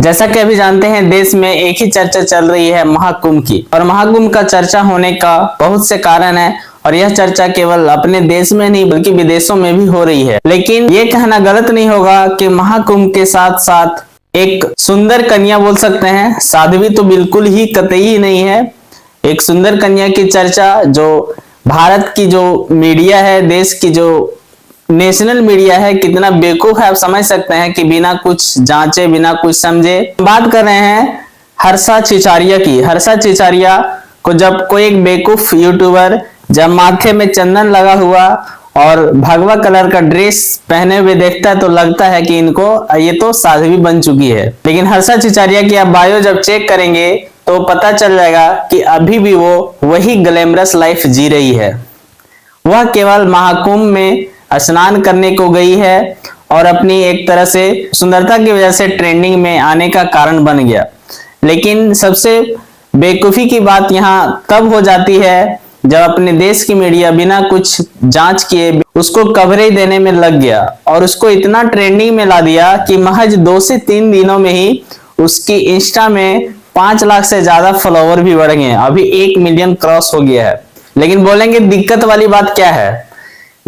जैसा कि अभी जानते हैं, देश में एक ही चर्चा चल रही है महाकुंभ की। और महाकुंभ का चर्चा होने का बहुत से कारण है और यह चर्चा केवल अपने देश में नहीं बल्कि विदेशों में भी हो रही है। लेकिन ये कहना गलत नहीं होगा कि महाकुंभ के साथ साथ एक सुंदर कन्या, बोल सकते हैं साध्वी तो बिल्कुल ही कतई नहीं है, एक सुंदर कन्या की चर्चा जो भारत की जो मीडिया है, देश की जो नेशनल मीडिया है, कितना बेवकूफ है आप समझ सकते हैं कि बिना कुछ जांचे, बिना कुछ समझे बात कर रहे हैं हर्षा चिचारिया की। हर्षा चिचारिया को जब कोई एक बेवकूफ यूट्यूबर जब माथे में चंदन लगा हुआ और भगवा कलर का ड्रेस पहने हुए देखता है तो लगता है कि इनको ये तो साध्वी बन चुकी है। लेकिन हर्षा चिचारिया की आप बायो जब चेक करेंगे तो पता चल जाएगा कि अभी भी वो वही ग्लैमरस लाइफ जी रही है। वह केवल महाकुंभ में स्नान करने को गई है और अपनी एक तरह से सुंदरता की वजह से ट्रेंडिंग में आने का कारण बन गया। लेकिन सबसे बेवकूफी की बात यहाँ तब हो जाती है जब अपने देश की मीडिया बिना कुछ जांच किए उसको कवरेज देने में लग गया और उसको इतना ट्रेंडिंग में ला दिया कि महज 2 से 3 दिनों में ही उसकी इंस्टा में 5 लाख से ज्यादा फॉलोवर भी बढ़ गए। अभी 1 मिलियन क्रॉस हो गया है। लेकिन बोलेंगे दिक्कत वाली बात क्या है?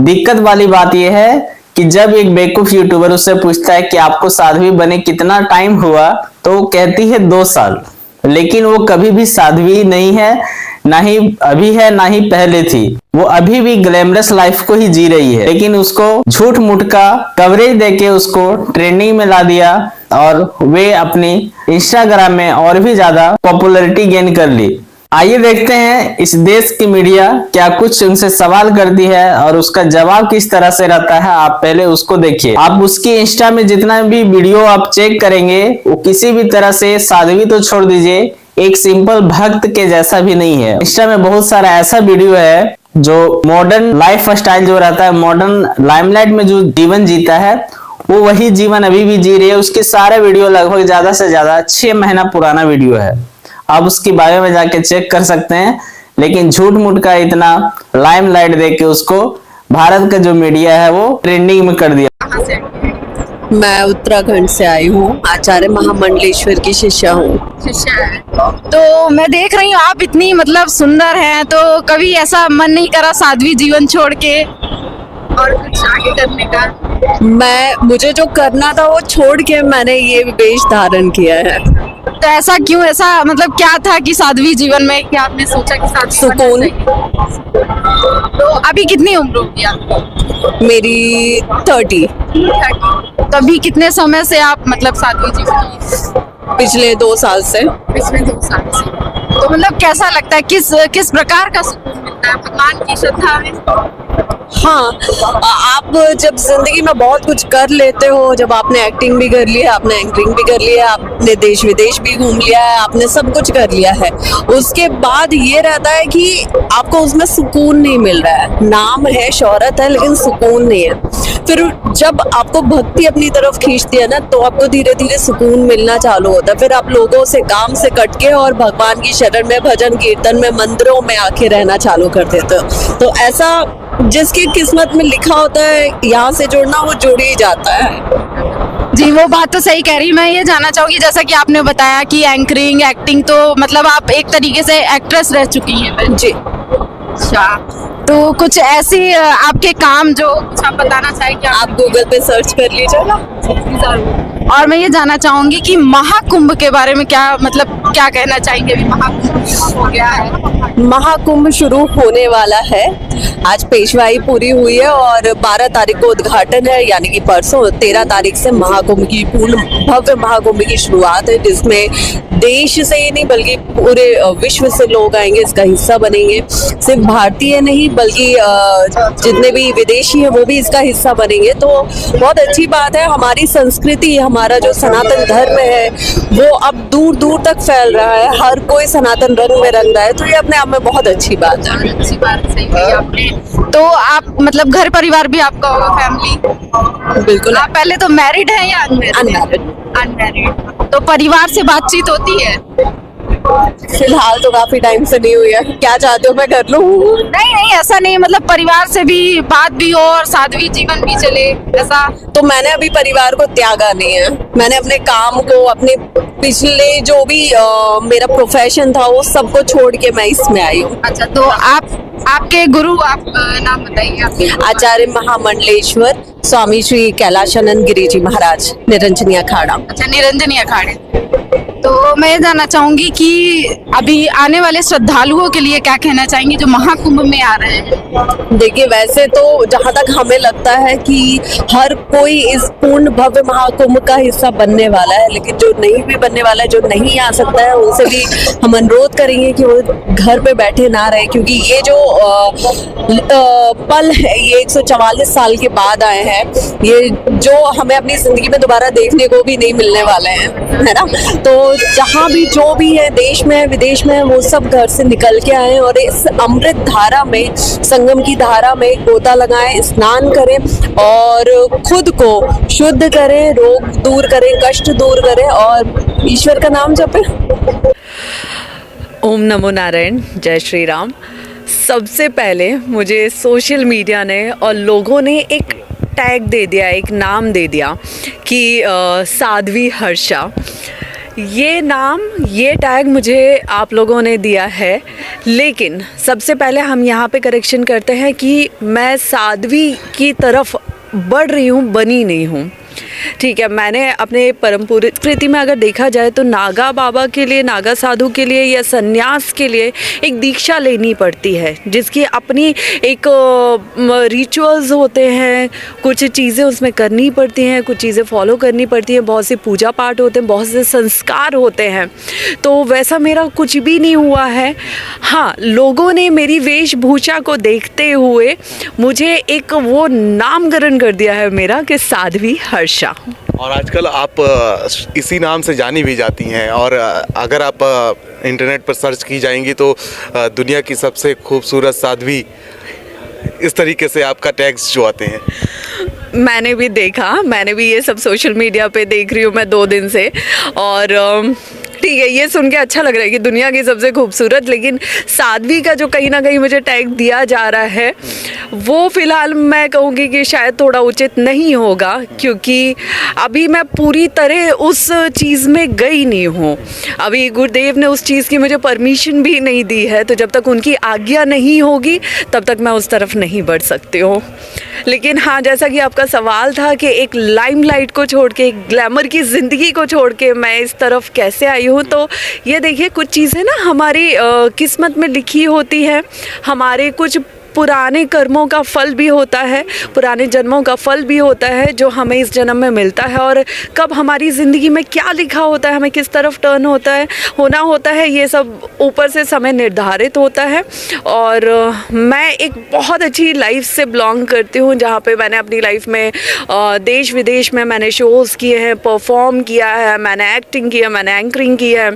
दिक्कत वाली बात यह है कि जब एक बेवकूफ यूट्यूबर उससे पूछता है कि आपको साध्वी बने कितना टाइम हुआ, तो वो कहती है 2 साल। लेकिन वो कभी भी साध्वी नहीं है, ना ही अभी है ना ही पहले थी। वो अभी भी ग्लैमरस लाइफ को ही जी रही है। लेकिन उसको झूठ मूठ का कवरेज देके उसको ट्रेंडिंग में ला दिया और वे अपनी इंस्टाग्राम में और भी ज्यादा पॉपुलैरिटी गेन कर ली। आइए देखते हैं इस देश की मीडिया क्या कुछ उनसे सवाल करती है और उसका जवाब किस तरह से रहता है। आप पहले उसको देखिए। आप उसकी इंस्टा में जितना भी वीडियो आप चेक करेंगे वो किसी भी तरह से साध्वी तो छोड़ दीजिए, एक सिंपल भक्त के जैसा भी नहीं है। इंस्टा में बहुत सारा ऐसा वीडियो है जो मॉडर्न लाइफ स्टाइल जो रहता है, मॉडर्न लाइमलाइट में जो जीवन जीता है वो वही जीवन अभी भी जी रही है। उसके सारे वीडियो लगभग ज्यादा से ज्यादा 6 महीना पुराना वीडियो है। आप उसकी बायो में जाके चेक कर सकते हैं। लेकिन झूठ मूठ का इतना लाइमलाइट देके उसको भारत का जो मीडिया है वो ट्रेंडिंग में कर दिया। मैं उत्तराखंड से आई हूँ, आचार्य महामंडलेश्वर की शिष्या हूँ। शिष्या है तो मैं देख रही हूँ आप इतनी मतलब सुंदर हैं, तो कभी ऐसा मन नहीं करा साध्वी जीवन छोड़ के और कुछ आगे करने का? मुझे जो करना था वो छोड़ के मैंने ये वेश धारण किया है। तो ऐसा क्यों? ऐसा मतलब क्या था कि साध्वी जीवन में कि आपने सोचा कि साध्वी सुकून। तो अभी कितनी उम्र होगी आपकी? मेरी 30। तो अभी कितने समय से आप मतलब साध्वी जीवन? पिछले 2 साल से। पिछले 2 साल से। तो मतलब कैसा लगता है, किस प्रकार का सुकून मिलता है? भगवान की श्रद्धा है? हाँ, आप जब जिंदगी में बहुत कुछ कर लेते हो, जब आपने एक्टिंग भी कर ली है, आपने एंकरिंग भी कर लिया है, आपने देश विदेश भी घूम लिया है, आपने सब कुछ कर लिया है, उसके बाद ये रहता है कि आपको उसमें सुकून नहीं मिल रहा है। नाम है, शोहरत है, लेकिन सुकून नहीं है। फिर जब आपको भक्ति अपनी तरफ खींचती है ना, तो आपको धीरे धीरे सुकून मिलना चालू होता है। फिर आप लोगों से, काम से कट के और भगवान की शरण में, भजन कीर्तन में, मंदिरों में आके रहना चालू कर देते हो। तो ऐसा जिसकी किस्मत में लिखा होता है यहाँ से जुड़ना, वो जुड़ ही जाता है। जी, वो बात तो सही कह रही। मैं ये जानना चाहूंगी, जैसा कि आपने बताया कि एंकरिंग, एक्टिंग, तो मतलब आप एक तरीके से एक्ट्रेस रह चुकी हैं। जी। अच्छा, तो कुछ ऐसी आपके काम जो कुछ आप बताना चाहें? क्या आप गूगल पे सर्च कर लीजिएगा। और मैं ये जानना चाहूंगी कि महाकुंभ के बारे में क्या मतलब क्या कहना चाहेंगे? अभी महाकुंभ हो गया है, महाकुंभ शुरू होने वाला है। आज पेशवाई पूरी हुई है और 12 तारीख को उद्घाटन है, यानी कि परसों 13 तारीख से महाकुंभ की पूर्ण भव्य महाकुंभ की शुरुआत है, जिसमें देश से ही नहीं बल्कि पूरे विश्व से लोग आएंगे, इसका हिस्सा बनेंगे। सिर्फ भारतीय नहीं बल्कि जितने भी विदेशी हैं वो भी इसका हिस्सा बनेंगे। तो बहुत अच्छी बात है। हमारी संस्कृति, हमारा जो सनातन धर्म है वो अब दूर दूर तक फैल रहा है। हर कोई सनातन रंग में रंग रहा है, तो ये अपने आप में बहुत अच्छी बात है। अच्छी बात, सही कही आपने। तो आप मतलब घर परिवार भी आपका होगा, फैमिली? बिल्कुल। आप पहले तो मैरिड हैं या अनमैरिड? अनमैरिड। तो परिवार से बातचीत होती है? फिलहाल तो काफी टाइम से नहीं हुई है। क्या चाहते हो मैं कर लूं? नहीं नहीं, ऐसा नहीं, मतलब परिवार से भी बात भी हो और साध्वी जीवन भी चले, ऐसा? तो मैंने अभी परिवार को त्यागा नहीं है। मैंने अपने काम को, अपने पिछले जो भी मेरा प्रोफेशन था वो सबको छोड़ के मैं इसमें आई हूँ। अच्छा, तो आपके गुरु, आप नाम बताइए आपके। आचार्य महामंडलेश्वर स्वामी श्री कैलाशानंद गिरी जी महाराज, निरंजनी अखाड़ा। अच्छा, निरंजनी अखाड़े। तो मैं ये जानना चाहूंगी कि अभी आने वाले श्रद्धालुओं के लिए क्या कहना चाहेंगे जो महाकुंभ में आ रहे हैं? देखिए, वैसे तो जहाँ तक हमें लगता है कि हर कोई इस पूर्ण भव्य महाकुंभ का हिस्सा बनने वाला है, लेकिन जो नहीं भी बनने वाला है, जो नहीं आ सकता है, उनसे भी हम अनुरोध करेंगे कि वो घर पे बैठे ना रहे, क्योंकि ये जो पल है ये 144 साल के बाद आए हैं, ये जो हमें अपनी जिंदगी में दोबारा देखने को भी नहीं मिलने वाले हैं, है ना। तो जहाँ भी जो भी है, देश में विदेश में, वो सब घर से निकल के आए और इस अमृत धारा में, संगम की धारा में गोता लगाएं, स्नान करें और खुद को शुद्ध करें, रोग दूर करें, कष्ट दूर करें और ईश्वर का नाम जपें। ओम नमो नारायण, जय श्री राम। सबसे पहले मुझे सोशल मीडिया ने और लोगों ने एक टैग दे दिया, एक नाम दे दिया कि साध्वी हर्षा। ये नाम, ये टैग मुझे आप लोगों ने दिया है, लेकिन सबसे पहले हम यहाँ पे करेक्शन करते हैं कि मैं साध्वी की तरफ बढ़ रही हूँ, बनी नहीं हूँ। ठीक है, मैंने अपने परम प्रकृति में अगर देखा जाए तो नागा बाबा के लिए, नागा साधु के लिए या सन्यास के लिए एक दीक्षा लेनी पड़ती है, जिसकी अपनी एक रिचुअल्स होते हैं, कुछ चीज़ें उसमें करनी पड़ती हैं, कुछ चीज़ें फॉलो करनी पड़ती हैं, बहुत से पूजा पाठ होते हैं, बहुत से संस्कार होते हैं। तो वैसा मेरा कुछ भी नहीं हुआ है। हाँ, लोगों ने मेरी वेशभूषा को देखते हुए मुझे एक वो नामकरण कर दिया है मेरा कि साध्वी हर्षा। और आजकल आप इसी नाम से जानी भी जाती हैं, और अगर आप इंटरनेट पर सर्च की जाएंगी तो दुनिया की सबसे खूबसूरत साध्वी, इस तरीके से आपका टैग्स जो आते हैं। मैंने भी देखा, मैंने भी ये सब सोशल मीडिया पे देख रही हूँ मैं 2 दिन से, और ठीक है, ये सुन के अच्छा लग रहा है कि दुनिया की सबसे खूबसूरत, लेकिन साध्वी का जो कहीं ना कहीं मुझे टैग दिया जा रहा है वो फ़िलहाल मैं कहूँगी कि शायद थोड़ा उचित नहीं होगा, क्योंकि अभी मैं पूरी तरह उस चीज़ में गई नहीं हूँ। अभी गुरुदेव ने उस चीज़ की मुझे परमिशन भी नहीं दी है, तो जब तक उनकी आज्ञा नहीं होगी तब तक मैं उस तरफ नहीं बढ़ सकती हूँ। लेकिन हाँ, जैसा कि आपका सवाल था कि एक लाइमलाइट को छोड़ के, एक ग्लैमर की ज़िंदगी को छोड़ के मैं इस तरफ कैसे आई हूँ, तो ये देखिए, कुछ चीज़ें ना हमारी किस्मत में लिखी होती है, हमारे कुछ पुराने कर्मों का फल भी होता है, पुराने जन्मों का फल भी होता है जो हमें इस जन्म में मिलता है, और कब हमारी ज़िंदगी में क्या लिखा होता है, हमें किस तरफ टर्न होना होता है, ये सब ऊपर से समय निर्धारित होता है। और मैं एक बहुत अच्छी लाइफ से बिलोंग करती हूँ, जहाँ पे मैंने अपनी लाइफ में देश विदेश में मैंने शोज़ किए हैं, परफॉर्म किया है, मैंने एक्टिंग किया, मैंने एंकरिंग की है।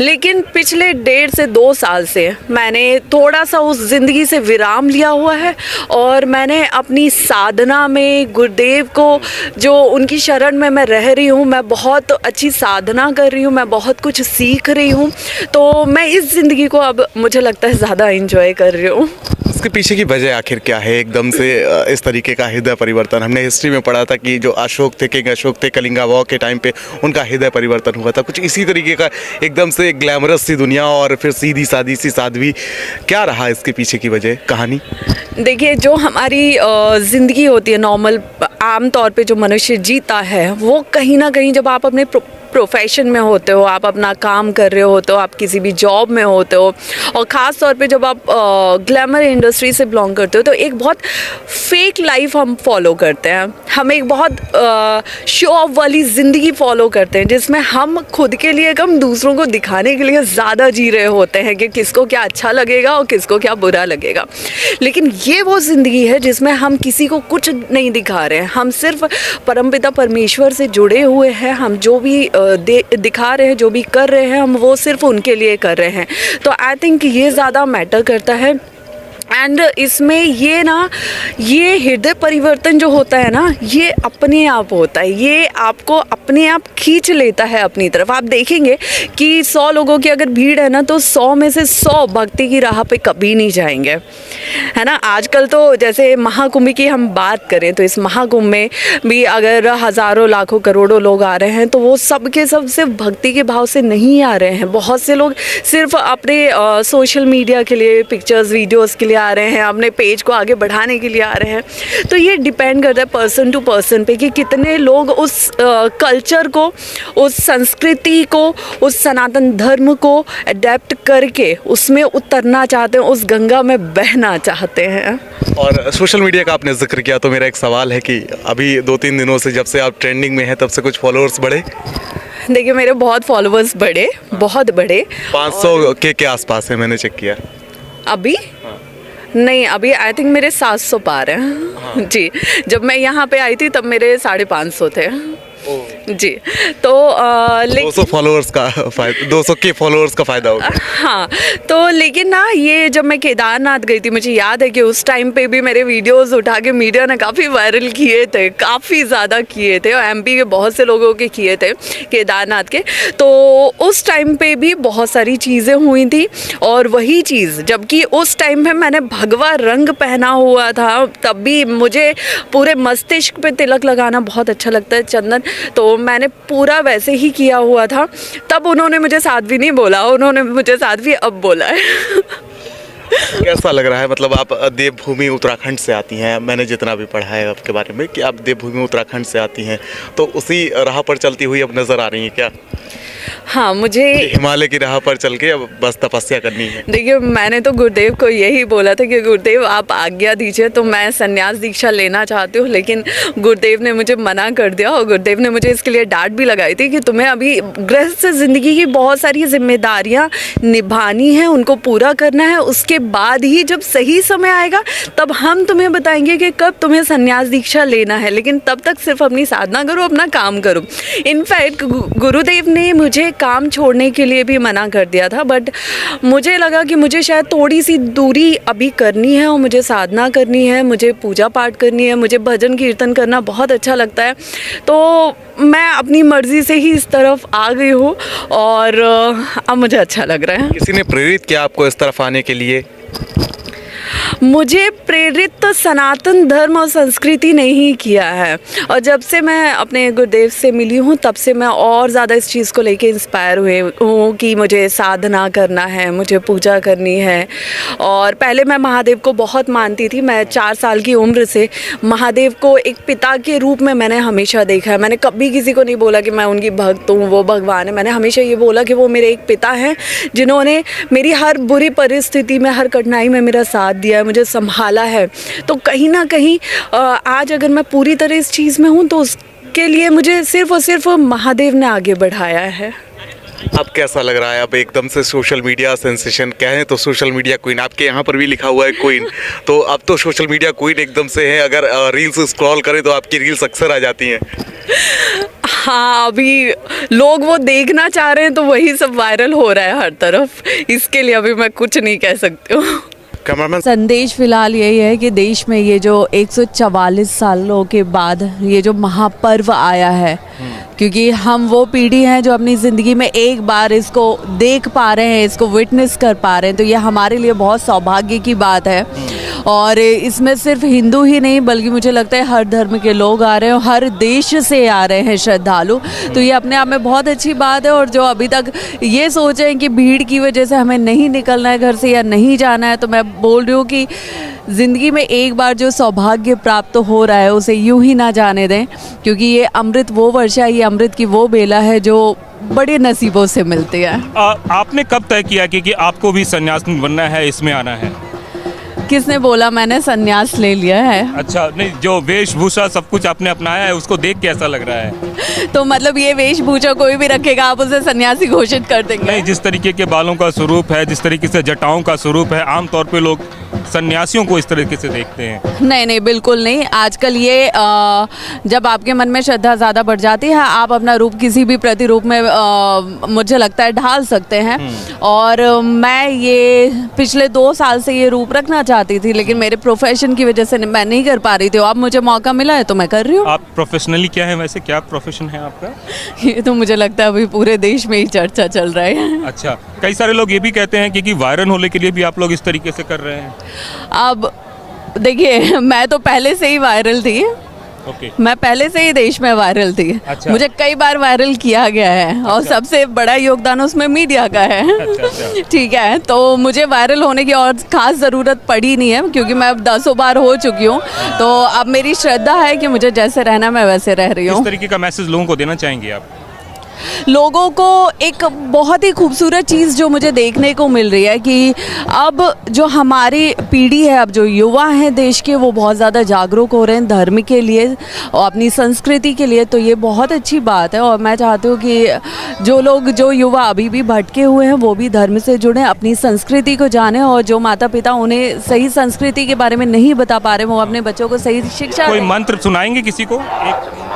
लेकिन पिछले 1.5 से 2 साल से मैंने थोड़ा सा उस ज़िंदगी से विराम लिया हुआ है, और मैंने अपनी साधना में गुरुदेव को, जो उनकी शरण में मैं रह रही हूँ, मैं बहुत अच्छी साधना कर रही हूँ, मैं बहुत कुछ सीख रही हूँ, तो मैं इस ज़िंदगी को अब मुझे लगता है ज़्यादा एंजॉय कर रही हूँ। इसके पीछे की वजह आखिर क्या है एकदम से इस तरीके का हृदय परिवर्तन? हमने हिस्ट्री में पढ़ा था कि जो अशोक थे, किंग अशोक थे, कलिंगा वॉर के टाइम पे उनका हृदय परिवर्तन हुआ था। कुछ इसी तरीके का एकदम से ग्लैमरस सी दुनिया और फिर सीधी सादी सी साध्वी, क्या रहा इसके पीछे की वजह, कहानी? देखिए, जो हमारी ज़िंदगी होती है नॉर्मल, आम तौर पे जो मनुष्य जीता है, वो कहीं ना कहीं जब आप अपने प्रोफेशन में होते हो, आप अपना काम कर रहे होते हो, आप किसी भी जॉब में होते हो, और ख़ास तौर पे जब आप ग्लैमर इंडस्ट्री से बिलोंग करते हो, तो एक बहुत फेक लाइफ हम फॉलो करते हैं। हम एक बहुत शो ऑफ वाली ज़िंदगी फॉलो करते हैं, जिसमें हम खुद के लिए कम, दूसरों को दिखाने के लिए ज़्यादा जी रहे होते हैं कि किसको क्या अच्छा लगेगा और किसको क्या बुरा लगेगा। लेकिन ये वो ज़िंदगी है जिसमें हम किसी को कुछ नहीं दिखा रहे हैं, हम सिर्फ परमपिता परमेश्वर से जुड़े हुए हैं। हम जो भी दिखा रहे हैं, जो भी कर रहे हैं, हम वो सिर्फ उनके लिए कर रहे हैं। तो आई थिंक ये ज़्यादा मैटर करता है। एंड इसमें ये हृदय परिवर्तन जो होता है ना, ये अपने आप होता है, ये आपको अपने आप खींच लेता है अपनी तरफ। आप देखेंगे कि 100 लोगों की अगर भीड़ है ना, तो 100 में से 100 भक्ति की राह पे कभी नहीं जाएंगे, है ना। आजकल तो जैसे महाकुंभ की हम बात करें तो इस महाकुंभ में भी अगर हज़ारों लाखों करोड़ों लोग आ रहे हैं तो वो सब के सब सिर्फ भक्ति के भाव से नहीं आ रहे हैं। बहुत से लोग सिर्फ अपने सोशल मीडिया के लिए, पिक्चर्स वीडियोस के लिए आ रहे हैं, अपने पेज को आगे बढ़ाने के लिए आ रहे हैं। तो ये डिपेंड करता है पर्सन टू पर्सन पे कि कितने लोग उस कल्चर को, उस संस्कृति को, उस सनातन धर्म को अडेप्ट करके उसमें उतरना चाहते हैं, उस गंगा में बहना चाहते हैं। और सोशल मीडिया का आपने जिक्र किया तो मेरा एक सवाल है कि अभी 2-3 दिनों से जब से आप ट्रेंडिंग में हैं तब से कुछ फॉलोअर्स बढ़े? देखिए मेरे बहुत फॉलोअर्स बढ़े, बहुत बढ़े। 500 के आसपास है, मैंने चेक किया। अभी नहीं, अभी आई थिंक मेरे 700 पार हैं। जी, जब मैं यहाँ पे आई थी तब मेरे 550 थे। जी, तो 200 फॉलोअर्स का फायदा, 200 के फॉलोअर्स का फ़ायदा होगा। हाँ, तो लेकिन ना ये जब मैं केदारनाथ गई थी, मुझे याद है कि उस टाइम पे भी मेरे वीडियोस उठा के मीडिया ने काफ़ी वायरल किए थे, काफ़ी ज़्यादा किए थे, और एमपी के बहुत से लोगों के किए थे केदारनाथ के। तो उस टाइम पे भी बहुत सारी चीज़ें हुई थी, और वही चीज़ जबकि उस टाइम पे मैंने भगवा रंग पहना हुआ था, तब भी मुझे पूरे मस्तिष्क पे तिलक लगाना बहुत अच्छा लगता है, चंदन, तो मैंने पूरा वैसे ही किया हुआ था। तब उन्होंने मुझे साध्वी नहीं बोला, उन्होंने मुझे साध्वी अब बोला है। कैसा लग रहा है, मतलब आप देवभूमि उत्तराखंड से आती हैं, मैंने जितना भी पढ़ा है आपके बारे में कि आप देवभूमि उत्तराखंड से आती हैं, तो उसी राह पर चलती हुई अब नज़र आ रही हैं क्या? हाँ, मुझे हिमालय की राह पर चल के अब बस तपस्या करनी है। देखिए मैंने तो गुरुदेव को यही बोला था कि गुरुदेव आप आज्ञा दीजिए तो मैं संन्यास दीक्षा लेना चाहती हूँ, लेकिन गुरुदेव ने मुझे मना कर दिया, और गुरुदेव ने मुझे इसके लिए डांट भी लगाई थी कि तुम्हें अभी गृहस्थ ज़िंदगी की बहुत सारी जिम्मेदारियाँ निभानी है, उनको पूरा करना है, उसके बाद ही जब सही समय आएगा तब हम तुम्हें बताएंगे कि कब तुम्हें संन्यास दीक्षा लेना है, लेकिन तब तक सिर्फ अपनी साधना करो, अपना काम करो। इनफैक्ट गुरुदेव ने मुझे काम छोड़ने के लिए भी मना कर दिया था, बट मुझे लगा कि मुझे शायद थोड़ी सी दूरी अभी करनी है, और मुझे साधना करनी है, मुझे पूजा पाठ करनी है, मुझे भजन कीर्तन करना बहुत अच्छा लगता है। तो मैं अपनी मर्ज़ी से ही इस तरफ आ गई हूँ, और अब मुझे अच्छा लग रहा है। किसी ने प्रेरित किया आपको इस तरफ आने के लिए? मुझे प्रेरित तो सनातन धर्म और संस्कृति ने ही किया है, और जब से मैं अपने गुरुदेव से मिली हूँ तब से मैं और ज़्यादा इस चीज़ को लेके इंस्पायर हुए हूँ कि मुझे साधना करना है, मुझे पूजा करनी है। और पहले मैं महादेव को बहुत मानती थी, मैं 4 साल की उम्र से महादेव को एक पिता के रूप में मैंने हमेशा देखा है। मैंने कभी किसी को नहीं बोला कि मैं उनकी भक्त हूँ, वो भगवान है। मैंने हमेशा ये बोला कि वो मेरे एक पिता हैं जिन्होंने मेरी हर बुरी परिस्थिति में, हर कठिनाई में मेरा साथ दिया है, मुझे संभाला है। तो कहीं ना कहीं आज अगर मैं पूरी तरह इस चीज़ में हूँ तो उसके लिए मुझे सिर्फ और सिर्फ महादेव ने आगे बढ़ाया है। अब कैसा लग रहा है, अब एकदम से सोशल मीडिया सेंसेशन कहें तो सोशल मीडिया क्वीन, आपके यहाँ पर भी लिखा हुआ है क्वीन, तो अब तो सोशल मीडिया क्वीन एकदम से है। अगर रील्स स्क्रॉल करें तो आपकी रील्स अक्सर आ जाती हैं। हाँ, अभी लोग वो देखना चाह रहे हैं तो वही सब वायरल हो रहा है हर तरफ, इसके लिए अभी मैं कुछ नहीं कह सकती हूँ। कैमरामैन संदेश फिलहाल यही है कि देश में ये जो 144 सालों के बाद ये जो महापर्व आया है, क्योंकि हम वो पीढ़ी हैं जो अपनी ज़िंदगी में एक बार इसको देख पा रहे हैं, इसको विटनेस कर पा रहे हैं, तो ये हमारे लिए बहुत सौभाग्य की बात है। और इसमें सिर्फ हिंदू ही नहीं बल्कि मुझे लगता है हर धर्म के लोग आ रहे हैं, हर देश से आ रहे हैं श्रद्धालु, तो ये अपने आप में बहुत अच्छी बात है। और जो अभी तक ये सोच रहे हैं कि भीड़ की वजह से हमें नहीं निकलना है घर से या नहीं जाना है, तो मैं बोल रही हूँ कि ज़िंदगी में एक बार जो सौभाग्य प्राप्त हो रहा है उसे यूं ही ना जाने दें, क्योंकि ये अमृत वो वर्षा, ये अमृत की वो बेला है जो बड़े नसीबों से मिलती है। आपने कब तय किया कि आपको भी सन्यासी बनना है, इसमें आना है? किसने बोला मैंने सन्यास ले लिया है? अच्छा, नहीं, जो वेशभूषा सब कुछ आपने अपनाया है उसको देख के ऐसा लग रहा है। तो मतलब ये वेशभूषा कोई भी रखेगा आप उसे सन्यासी घोषित कर देंगे? नहीं, जिस तरीके के बालों का स्वरूप है, जिस तरीके से जटाओं का स्वरूप है, आमतौर पे लोग सन्यासियों को इस तरीके से देखते हैं? नहीं नहीं, बिल्कुल नहीं। आजकल ये जब आपके मन में श्रद्धा ज़्यादा बढ़ जाती है, आप अपना रूप किसी भी प्रतिरूप में मुझे लगता है ढाल सकते हैं। और मैं ये पिछले 2 साल से ये रूप रखना चाहती थी, लेकिन मेरे प्रोफेशन की वजह से मैं नहीं कर पा रही थी। अब मुझे मौका मिला है तो मैं कर रही हूँ। आप प्रोफेशनली क्या है वैसे, क्या प्रोफेशन है आपका? ये तो मुझे लगता है अभी पूरे देश में ही चर्चा चल रहा है। अच्छा, कई सारे लोग ये भी कहते हैं कि वायरल होने के लिए भी आप लोग इस तरीके से कर रहे हैं। अब देखिए, मैं तो पहले से ही वायरल थी। ओके। मैं पहले से ही देश में वायरल थी। अच्छा। मुझे कई बार वायरल किया गया है और सबसे बड़ा योगदान उसमें मीडिया का है। अच्छा। ठीक है, तो मुझे वायरल होने की और खास ज़रूरत पड़ी नहीं है, क्योंकि मैं अब 10 बार हो चुकी हूँ। तो अब मेरी श्रद्धा है कि मुझे जैसे रहना मैं वैसे रह रही हूँ। इस तरीके का मैसेज लोगों को देना चाहेंगे आप? लोगों को एक बहुत ही खूबसूरत चीज़ जो मुझे देखने को मिल रही है कि अब जो हमारी पीढ़ी है, अब जो युवा हैं देश के, वो बहुत ज़्यादा जागरूक हो रहे हैं धर्म के लिए और अपनी संस्कृति के लिए। तो ये बहुत अच्छी बात है और मैं चाहती हूँ कि जो युवा अभी भी भटके हुए हैं वो भी धर्म से जुड़ें, अपनी संस्कृति को जानें, और जो माता पिता उन्हें सही संस्कृति के बारे में नहीं बता पा रहे, वो अपने बच्चों को सही शिक्षा कोई दें। मंत्र सुनाएंगे किसी को? एक